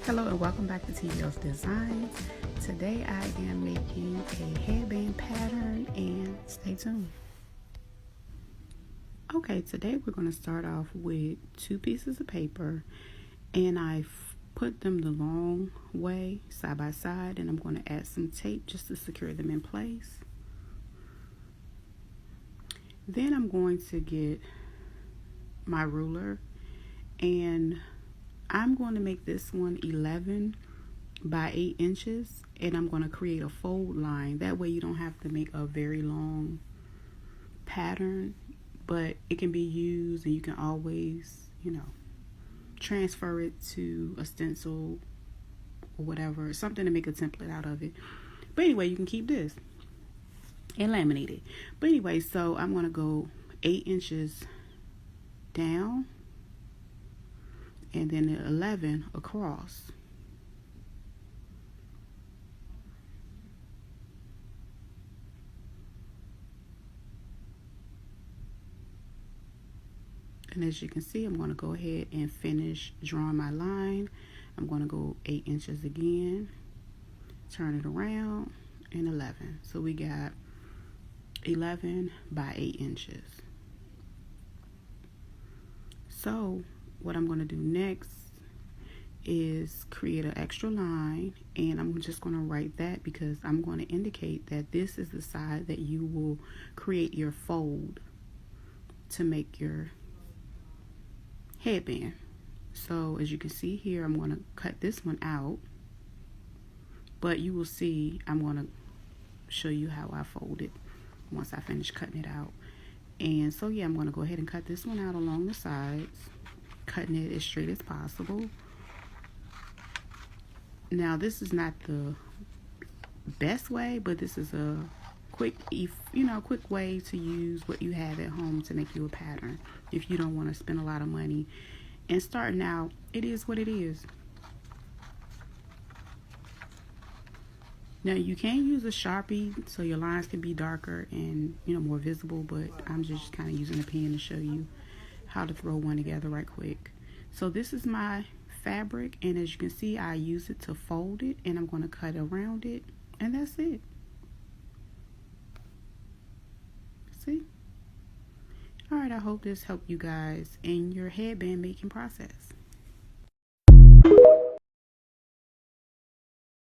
Hello and welcome back to TVL's Designs. Today I am making a headband pattern and stay tuned. Okay, today we're going to start off with 2 pieces of paper and I've put them the long way side by side, and I'm going to add some tape just to secure them in place. Then I'm going to get my ruler and I'm going to make this one 11 by 8 inches, and I'm going to create a fold line. That way you don't have to make a very long pattern, but it can be used and you can always, transfer it to a stencil or whatever, something to make a template out of it. But anyway, you can keep this and laminate it. But anyway, so I'm going to go 8 inches down and then 11 across. And as you can see, I'm going to go ahead and finish drawing my line. I'm going to go 8 inches again, turn it around, and 11. So we got 11 by 8 inches. So what I'm going to do next is create an extra line, and I'm just going to write that because I'm going to indicate that this is the side that you will create your fold to make your headband. So as you can see here, I'm going to cut this one out, but you will see I'm going to show you how I fold it once I finish cutting it out. And so yeah, I'm going to go ahead and cut this one out along the sides, cutting it as straight as possible. Now this is not the best way, but this is a quick way to use what you have at home to make you a pattern if you don't want to spend a lot of money. And starting out, it is what it is. Now you can use a Sharpie so your lines can be darker and more visible, but I'm just kind of using a pen to show you how to throw one together right quick. So this is my fabric, and as you can see, I use it to fold it, and I'm going to cut around it, and that's it. See? Alright, I hope this helped you guys in your headband making process.